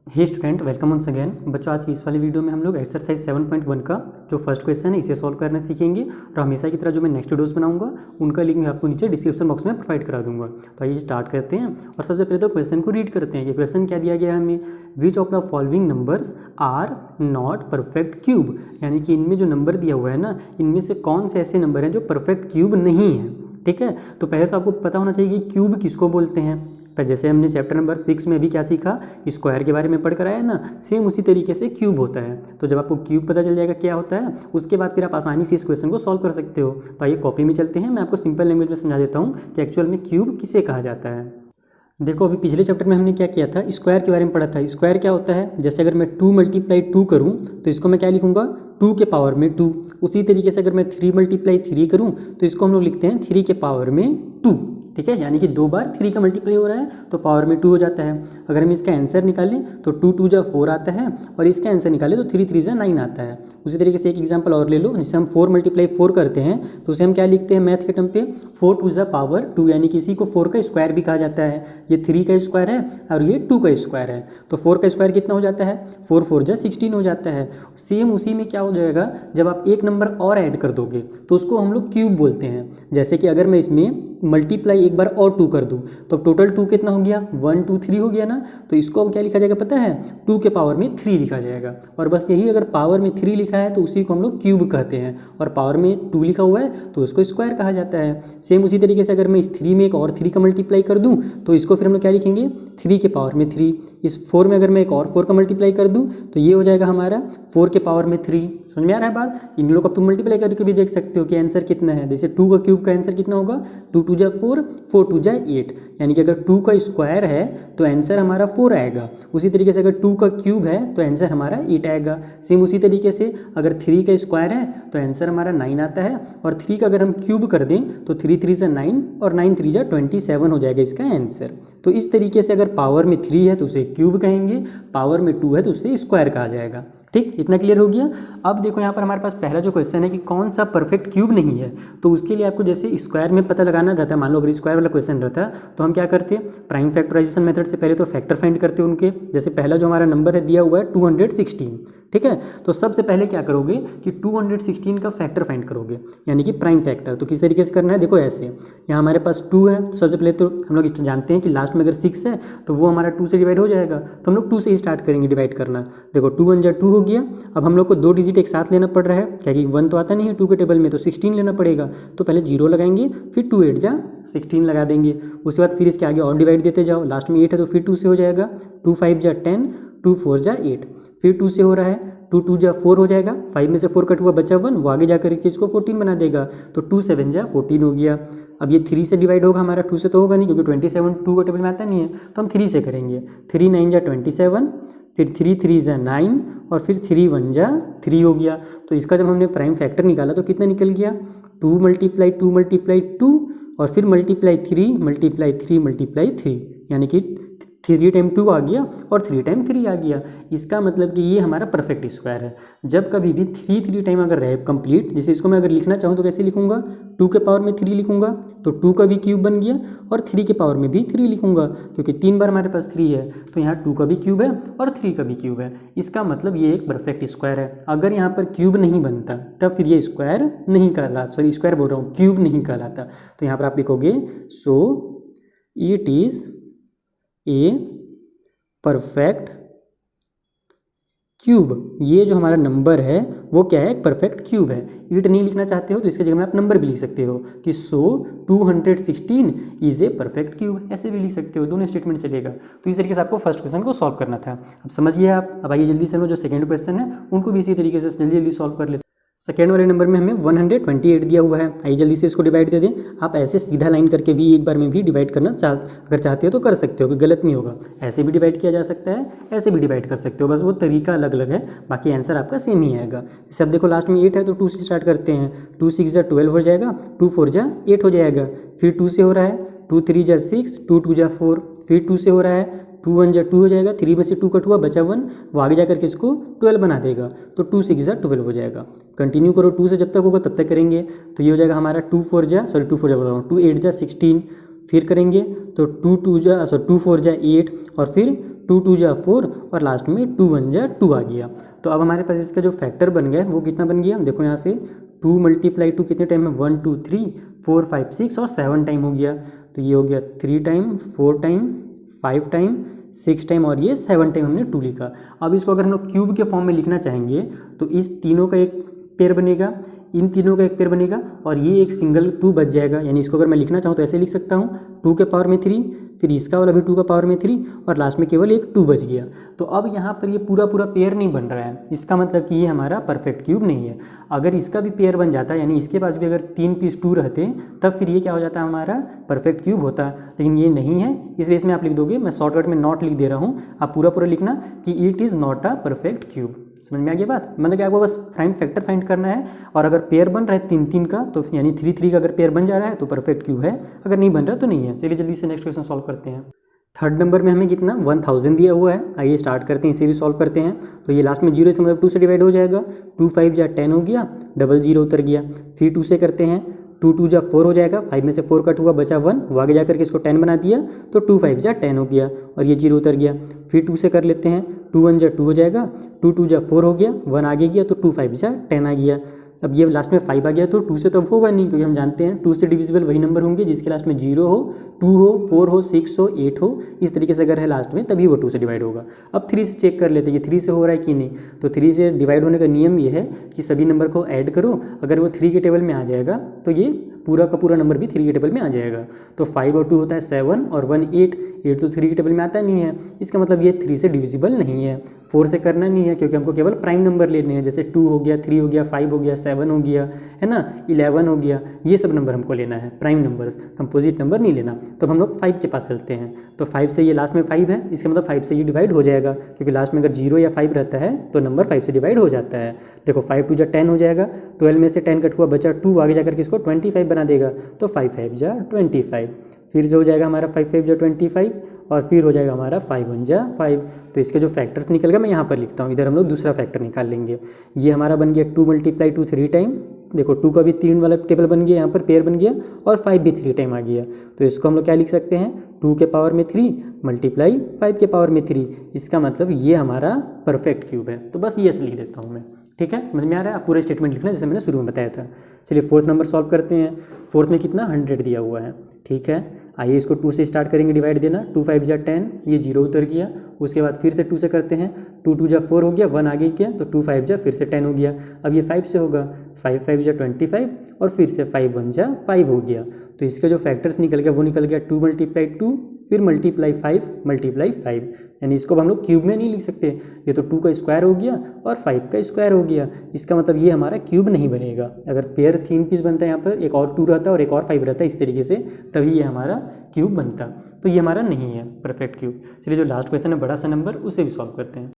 हे student, welcome once again. बच्चों, आज की इस वाली वीडियो में हम लोग एक्सरसाइज 7.1 का जो फर्स्ट क्वेश्चन है इसे सॉल्व करना सीखेंगे। और हमेशा की तरह जो मैं नेक्स्ट वीडियोस बनाऊंगा उनका लिंक मैं आपको नीचे डिस्क्रिप्शन बॉक्स में प्रोवाइड करा दूंगा। तो आइए स्टार्ट करते हैं और सबसे पहले तो क्वेश्चन को रीड करते हैं कि क्वेश्चन क्या दिया गया है हमें। Which of the following numbers are not perfect cube, यानी कि इनमें जो नंबर दिया हुआ है ना, इनमें से कौन से ऐसे नंबर हैं जो परफेक्ट क्यूब नहीं है। ठीक है, तो पहले तो आपको पता होना चाहिए कि क्यूब किसको बोलते हैं। पर जैसे हमने चैप्टर नंबर 6 में भी क्या सीखा, स्क्वायर के बारे में पढ़ कर आया ना, सेम उसी तरीके से क्यूब होता है। तो जब आपको क्यूब पता चल जाएगा क्या होता है, उसके बाद फिर आप आसानी से इस क्वेश्चन को सॉल्व कर सकते हो। तो आइए कॉपी में चलते हैं, मैं आपको सिंपल लैंग्वेज में समझा देता हूँ कि एक्चुअल में क्यूब किसे कहा जाता है। देखो, अभी पिछले चैप्टर में हमने क्या किया था, स्क्वायर के बारे में पढ़ा था। स्क्वायर क्या होता है, जैसे अगर मैं 2 × 2 करूँ तो इसको मैं क्या लिखूँगा, 2 के पावर में 2। उसी तरीके से अगर मैं 3 × 3 करूँ तो इसको हम लोग लिखते हैं 3 के पावर में 2। ठीक है, यानी कि 2 बार 3 का मल्टीप्लाई हो रहा है तो पावर में 2 हो जाता है। अगर हम इसका आंसर निकालें तो 2 2 जा 4 आता है, और इसका आंसर निकालें तो 3 3 जा 9 आता है। उसी तरीके से एक एग्जांपल और ले लो, जिससे हम 4 × 4 करते हैं तो उसे हम क्या लिखते हैं मैथ के टर्म पे, 4 2 जा पावर 2, यानी कि इसी को 4 का स्क्वायर भी कहा जाता है। ये 3 का स्क्वायर है और ये 2 का स्क्वायर है, तो 4 का स्क्वायर कितना हो जाता है, 4 4 जा 16 हो जाता है। सेम उसी में क्या हो जाएगा, जब आप एक नंबर और ऐड कर दोगे तो उसको हम लोग क्यूब बोलते हैं। जैसे कि अगर मैं इसमें मल्टीप्लाई एक बार और 2 कर दूं तो टोटल 2 कितना हो गया, 1 2 3 हो गया ना। तो इसको अब क्या लिखा जाएगा पता है, 2 के पावर में 3 लिखा जाएगा। और बस यही, अगर पावर में 3 लिखा है तो उसी को हम लोग क्यूब कहते हैं, और पावर में 2 लिखा हुआ है तो उसको स्क्वायर कहा जाता है। सेम उसी तरीके से अगर मैं इस 3 में एक और 3 का मल्टीप्लाई कर दूँ तो इसको फिर हम लोग क्या लिखेंगे, 3 के पावर में 3। इस 4 में अगर मैं एक और 4 का मल्टीप्लाई कर दूँ तो ये हो जाएगा हमारा 4 के पावर में 3। समझ में आ रहा है बात। इन लोग अब तुम मल्टीप्लाई करके भी देख सकते हो कि आंसर कितना है। जैसे 2 का क्यूब का आंसर कितना होगा, 2 2 जा 4, 4 2 जा 8, यानी कि अगर 2 का स्क्वायर है तो आंसर हमारा 4 आएगा। उसी तरीके से अगर 2 का क्यूब है तो आंसर हमारा 8 आएगा। सेम उसी तरीके से अगर 3 का स्क्वायर है तो आंसर हमारा 9 आता है, और 3 का अगर हम क्यूब कर दें तो 3 3 जा 9 और 9 3 जा 27 हो जाएगा इसका आंसर। तो इस तरीके से अगर पावर में 3 है तो उसे क्यूब कहेंगे, पावर में 2 है तो उसे स्क्वायर कहा जाएगा। ठीक, इतना क्लियर हो गया। अब देखो यहाँ पर हमारे पास पहला जो क्वेश्चन है कि कौन सा परफेक्ट क्यूब नहीं है, तो उसके लिए आपको जैसे स्क्वायर में पता लगाना रहता है। मान लो अगर स्क्वायर वाला क्वेश्चन रहता है तो हम क्या करते हैं, प्राइम फैक्टराइजेशन मेथड से पहले तो फैक्टर फाइंड करते हैं उनके। जैसे पहला जो हमारा नंबर है दिया हुआ है 216, ठीक है, तो सबसे पहले क्या करोगे कि 216 का फैक्टर फाइंड करोगे, यानी कि प्राइम फैक्टर। तो किस तरीके से करना है, देखो ऐसे, यहाँ हमारे पास 2 है तो सबसे पहले तो हम लोग जानते हैं कि लास्ट में अगर 6 है तो वो हमारा 2 से डिवाइड हो जाएगा, तो हम लोग 2 से ही स्टार्ट करेंगे डिवाइड करना। देखो 2 1 जा 2 हो गया। अब हम लोग को 2 डिजिट एक साथ लेना पड़ रहा है, क्या कि 1 तो आता नहीं है 2 के टेबल में, तो 16 लेना पड़ेगा। तो पहले 0 लगाएंगे, फिर 2 8 जा 16 लगा देंगे। उसके बाद फिर इसके आगे और डिवाइड देते जाओ, लास्ट में 8 है तो फिर 2 से हो जाएगा, 2 5 जा 10, 2 4 जा 8, फिर 2 से हो रहा है, 2 2 जा 4 हो जाएगा, 5 में से 4 कट हुआ बचा 1, वो आगे जाकर के इसको 14 बना देगा, तो 2 7 जा 14 हो गया। अब ये 3 से डिवाइड होगा हमारा, 2 से तो होगा नहीं क्योंकि 27 2 का टेबल में आता नहीं है, तो हम 3 से करेंगे। 3 9 जा 27, फिर 3 3 जा 9, और फिर 3 1 जा 3 हो गया। तो इसका जब हमने प्राइम फैक्टर निकाला तो कितना निकल गया, 2 × 2 और फिर मल्टीप्लाई 3 × 3 × 3, यानी कि 3 टाइम 2 आ गया और 3 टाइम 3 आ गया। इसका मतलब कि ये हमारा परफेक्ट स्क्वायर है। जब कभी भी 3 3 टाइम अगर रहे कंप्लीट, जैसे इसको मैं अगर लिखना चाहूँ तो कैसे लिखूंगा, 2 के पावर में 3 लिखूंगा तो 2 का भी क्यूब बन गया, और 3 के पावर में भी 3 लिखूंगा क्योंकि 3 बार हमारे पास 3 है, तो यहाँ 2 का भी क्यूब है और 3 का भी क्यूब है। इसका मतलब ये एक परफेक्ट स्क्वायर है। अगर यहाँ पर क्यूब नहीं बनता तब फिर ये स्क्वायर नहीं कहलाता, सॉरी स्क्वायर बोल रहा हूँ, क्यूब नहीं कहलाता। तो यहाँ पर आप लिखोगे, so it is a perfect cube. ये जो हमारा नंबर है वो क्या है, एक परफेक्ट क्यूब है। इट नहीं लिखना चाहते हो तो इसके जगह में आप नंबर भी लिख सकते हो कि सो 216 इज ए परफेक्ट क्यूब, ऐसे भी लिख सकते हो, दोनों स्टेटमेंट चलेगा। तो इस तरीके से आपको फर्स्ट क्वेश्चन को सॉल्व करना था। अब समझिए आप। अब आइए जल्दी से हम जो सेकंड क्वेश्चन है उनको भी इसी तरीके से जल्दी जल्दी सॉल्व कर लेते हैं। सेकेंड वाले नंबर में हमें 128 दिया हुआ है। आइए जल्दी से इसको डिवाइड दे दें। आप ऐसे सीधा लाइन करके भी एक बार में भी डिवाइड करना अगर चाहते हो तो कर सकते हो, कि गलत नहीं होगा। ऐसे भी डिवाइड किया जा सकता है, ऐसे भी डिवाइड कर सकते हो, बस वो तरीका अलग अलग है, बाकी आंसर आपका सेम ही आएगा। जैसे अब देखो लास्ट में 8 है तो 2 से स्टार्ट करते हैं, 2 6 जा 12 हो जाएगा, 2 4 जा 8 हो जाएगा, फिर 2 से हो रहा है, 2 3 जा 6, 2 2 जा 4, फिर 2 से हो रहा है, 2 1 जा 2 हो जाएगा, 3 में से 2 कट हुआ बचा 1, वो आगे जाकर के इसको 12 बना देगा, तो 2 6 जा 12 हो जाएगा। कंटिन्यू करो, 2 से जब तक होगा तब तक करेंगे, तो ये हो जाएगा हमारा 2 4 जा बोल रहा हूँ, 2 8 जा 16, फिर करेंगे तो 2 4 जा 8, और फिर 2 2 जा 4 और लास्ट में 2 1 जा 2 आ गया। तो अब हमारे पास इसका जो फैक्टर बन गया वो कितना बन गया, देखो यहाँ से 2 × 2 कितने टाइम है, 1 2 3 4 5 6 और 7 टाइम हो गया। तो ये हो गया 3 टाइम 4 टाइम 5 टाइम 6 टाइम और ये 7 टाइम हमने 2 लिखा। अब इसको अगर हम लोग क्यूब के फॉर्म में लिखना चाहेंगे तो इस तीनों का एक पेयर बनेगा, इन तीनों का एक पेयर बनेगा और ये एक सिंगल 2 बच जाएगा। यानी इसको अगर मैं लिखना चाहूँ तो ऐसे लिख सकता हूँ 2 के पावर में 3, फिर इसका वाला भी 2 का पावर में 3 और लास्ट में केवल एक 2 बच गया। तो अब यहाँ पर ये पूरा पेयर नहीं बन रहा है, इसका मतलब कि ये हमारा परफेक्ट क्यूब नहीं है। अगर इसका भी पेयर बन जाता, यानी इसके पास भी अगर 3 पीस 2 रहते तब फिर ये क्या हो जाता है, हमारा परफेक्ट क्यूब होता। लेकिन ये नहीं है, इसलिए इसमें आप लिख दोगे, मैं शॉर्टकट में नॉट लिख दे रहा हूँ, आप पूरा लिखना कि it is not a perfect cube. समझ में आ गया बात, मतलब कि आपको बस प्राइम फैक्टर फाइंड करना है और अगर पेयर बन रहा है 3 3 का तो यानी 3 3 का अगर पेयर बन जा रहा है तो परफेक्ट क्यूब है, अगर नहीं बन रहा तो नहीं है। चलिए जल्दी से नेक्स्ट क्वेश्चन सॉल्व करते हैं। थर्ड नंबर में हमें कितना 1000 दिया हुआ है, आइए स्टार्ट करते हैं, इसे भी सॉल्व करते हैं। तो ये लास्ट में 0 से मतलब 2 से डिवाइड हो जाएगा, 2 5 जा 10 हो गया, डबल 0 उतर गया। फिर 2 से करते हैं, 2 2 जा 4 हो जाएगा, 5 में से 4 कट हुआ बचा 1, वो आगे जाकर के इसको 10 बना दिया तो 2 5 जा 10 हो गया और ये 0 उतर गया। फिर 2 से कर लेते हैं, 2 1 जा 2 हो जाएगा, 2 2 जा 4 हो गया, 1 आगे गया तो 2 5 जा 10 आ गया। अब ये लास्ट में 5 आ गया तो 2 से तो अब होगा नहीं, क्योंकि हम जानते हैं 2 से डिविजिबल वही नंबर होंगे जिसके लास्ट में 0 हो, 2 हो, 4 हो, 6 हो, 8 हो, इस तरीके से अगर है लास्ट में तभी वो 2 से डिवाइड होगा। अब 3 से चेक कर लेते हैं कि 3 से हो रहा है कि नहीं। तो 3 से डिवाइड होने का नियम ये है कि सभी नंबर को ऐड करो, अगर वो 3 के टेबल में आ जाएगा तो ये पूरा का पूरा नंबर भी 3 के टेबल में आ जाएगा। तो 5 और 2 होता है 7 और 1 8, 8 तो 3 के टेबल में आता नहीं है, इसका मतलब ये 3 से डिविजिबल नहीं है। 4 से करना नहीं है क्योंकि हमको केवल प्राइम नंबर लेने हैं, जैसे 2 हो गया, 3 हो गया, 5 हो गया, 7 हो गया, है ना, 11 हो गया, ये सब नंबर हमको लेना है, प्राइम नंबर्स, कंपोजिट नंबर नहीं लेना। तो हम लोग 5 के पास चलते हैं। तो 5 से ये लास्ट में 5 है, इसका मतलब 5 से ये डिवाइड हो जाएगा, क्योंकि लास्ट में अगर 0 या 5 रहता है तो नंबर 5 से डिवाइड हो जाता है। देखो 5 2 जा 10 हो जाएगा, 12 में से 10 कट हुआ बचा 2, आगे जाकर के इसको 25 बना देगा तो 5 5 जा 25। फिर से हो जाएगा हमारा 5 5 जा 25 और फिर हो जाएगा हमारा 5 1 जा 5। तो इसके जो फैक्टर्स निकल गया मैं यहाँ पर लिखता हूँ, इधर हम लोग दूसरा फैक्टर निकाल लेंगे। ये हमारा बन गया 2 × 2 3 टाइम, देखो 2 का भी 3 वाला टेबल बन गया, यहाँ पर पेयर बन गया और 5 भी 3 टाइम आ गया। तो इसको हम लोग क्या लिख सकते हैं, 2 के पावर में 3 मल्टीप्लाई 5 के पावर में 3, इसका मतलब ये हमारा परफेक्ट क्यूब है। तो बस ये ऐसे लिख देता हूँ मैं, ठीक है, समझ में आ रहा है। आप पूरे स्टेटमेंट लिखना जैसे मैंने शुरू में बताया था। चलिए फोर्थ नंबर सॉल्व करते हैं। फोर्थ में कितना 100 दिया हुआ है, ठीक है। आइए इसको 2 से स्टार्ट करेंगे डिवाइड देना, 2 5 जा 10, ये 0 उतर गया। उसके बाद फिर से 2 से करते हैं, 2 2 जा 4 हो गया, 1 आगे गया तो 2 5 जा फिर से 10 हो गया। अब ये 5 से होगा, 5 5 जा 25 और फिर से 5 1 जा 5 हो गया। तो इसका जो फैक्टर्स निकल गया वो निकल गया 2 × 2 फिर मल्टीप्लाई 5 मल्टीप्लाई 5, यानी इसको हम लोग क्यूब में नहीं लिख सकते, ये तो 2 का स्क्वायर हो गया और 5 का स्क्वायर हो गया, इसका मतलब ये हमारा क्यूब नहीं बनेगा। अगर पेयर 3 पीस बनता है, यहाँ पर एक और 2 रहता है और एक और 5 रहता है, इस तरीके से तभी ये हमारा क्यूब बनता। तो ये हमारा नहीं है परफेक्ट क्यूब। चलिए जो लास्ट क्वेश्चन है बड़ा सा नंबर, उसे भी सॉल्व करते हैं।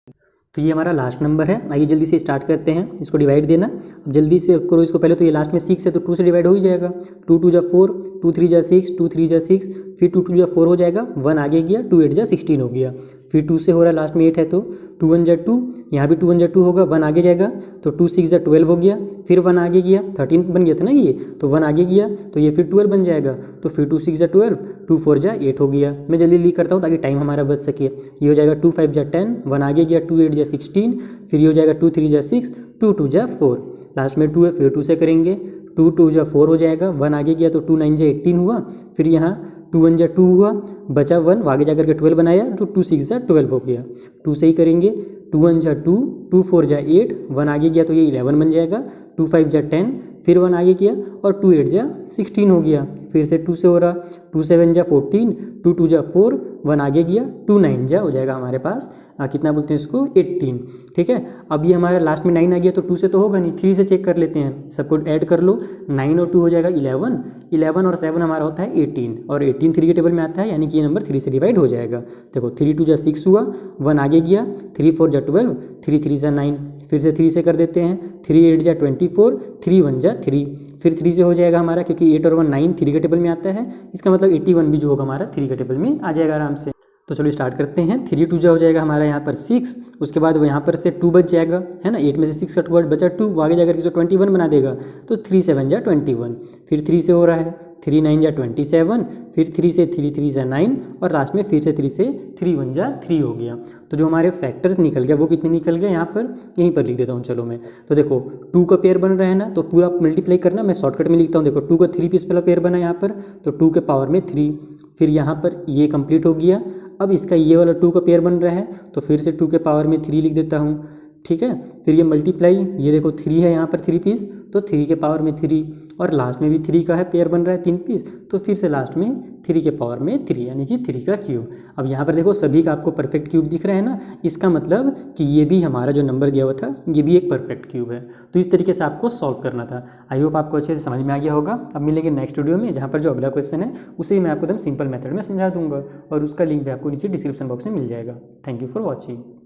तो ये हमारा लास्ट नंबर है, आइए जल्दी से स्टार्ट करते हैं, इसको डिवाइड देना। अब जल्दी से करो इसको, पहले तो ये लास्ट में 6 है तो 2 से डिवाइड हो ही जाएगा, 2 2 जा 4, 2 3 जा 6, 2 3 जा 6, फिर 2 2 जा 4 हो जाएगा, 1 आगे गया, 2 8 जा 16 हो गया। फिर 2 से हो रहा है लास्ट में 8 है तो 2 1 जा 2, यहाँ भी 2 1 जा 2 होगा, 1 आगे जाएगा तो 2 6 जा 12 हो गया, फिर 1 आगे गया, 13 बन गया था ना ये, तो 1 आगे गया तो ये फिर 12 बन जाएगा, तो फिर 2 6 जा 12, 2 4 जा 8 हो गया। मैं जल्दी जल्दी करता हूँ ताकि टाइम हमारा बच सके। ये हो जाएगा 2 5 जा 10, 1 आगे गया, 2 8 जा 16, फिर ये हो जाएगा 2 3 जा 6, 2 2 जा 4, लास्ट में 2 है, फिर 2 से करेंगे, 2 2 जा 4 हो जाएगा, 1 आगे गया तो 2 9 जा 18 हुआ, फिर यहाँ 2 1 जा 2 हुआ, बचा 1, आगे जाकर के 12 बनाया तो 2 6 जा 12 हो गया। 2 से ही करेंगे, 2 1 जा 2, 2 4 जा 8, 1 आगे गया तो ये 11 बन जाएगा, 2 5 जा 10, फिर 1 आगे किया और 2 8 जा 16 हो गया। फिर से 2 से हो रहा, 2 7 जा 14, 2 2 जा 4, 1 आगे गया, 2 9 जा हो जाएगा हमारे पास कितना बोलते हैं इसको 18, ठीक है। अब ये हमारा लास्ट में 9 आ गया तो 2 से तो होगा नहीं, 3 से चेक कर लेते हैं, सबको ऐड कर लो, 9 और 2 हो जाएगा 11, 11 और 7 हमारा होता है 18 और 18 3 के टेबल में आता है, यानी कि ये नंबर 3 से डिवाइड हो जाएगा। देखो 3 2 जा 6 हुआ, 1 आगे गया, 3 4 जा 12, 3 3 जा 9, फिर से 3 से कर देते हैं, 3 8 जा 24, 3 1 जा 3, फिर 3 से हो जाएगा हमारा, क्योंकि 8 और 1 9 3 के टेबल में आता है, इसका मतलब 81 भी जो होगा हमारा 3 के टेबल में आ जाएगा आराम से। तो चलो स्टार्ट करते हैं। 3 2 जा हो जाएगा हमारा यहाँ पर 6, उसके बाद वो यहाँ पर से 2 बच जाएगा, है ना, 8 में से 6 का 2 बचा 2, वो आगे जाकर के 21 बना देगा तो 3 7 जा 21, फिर 3 से हो रहा है 3 9 जा 27, फिर 3 से 3 3 जा 9 और लास्ट में फिर से 3 से 3 1 जा 3 हो गया। तो जो हमारे फैक्टर्स निकल गया वो कितने निकल गए यहाँ पर, यहीं पर लिख देता हूँ चलो मैं। तो देखो 2 का पेयर बन रहा है ना, तो पूरा मल्टीप्लाई करना, मैं शॉर्टकट में लिखता हूँ। देखो 2 का 3 पीस वाला पेयर बना यहाँ पर, तो 2 के पावर में 3, फिर यहाँ पर ये कंप्लीट हो गया। अब इसका ये वाला 2 का पेयर बन रहा है, तो फिर से 2 के पावर में 3 लिख देता हूँ, ठीक है। फिर ये मल्टीप्लाई, ये देखो 3 है यहाँ पर 3 पीस, तो 3 के पावर में 3, और लास्ट में भी 3 का है पेयर बन रहा है 3 पीस, तो फिर से लास्ट में 3 के पावर में 3 यानी कि 3 का क्यूब। अब यहाँ पर देखो सभी का आपको परफेक्ट क्यूब दिख रहा है ना, इसका मतलब कि ये भी हमारा जो नंबर दिया हुआ था ये भी एक परफेक्ट क्यूब है। तो इस तरीके से आपको सॉल्व करना था। आई होप आपको अच्छे से समझ में आ गया होगा। अब मिलेंगे नेक्स्ट वीडियो में, जहाँ पर जो अगला क्वेश्चन है उसे मैं आपको एकदम सिंपल मेथड में समझा दूंगा, और उसका लिंक भी आपको नीचे डिस्क्रिप्शन बॉक्स में मिल जाएगा। Thank you for watching.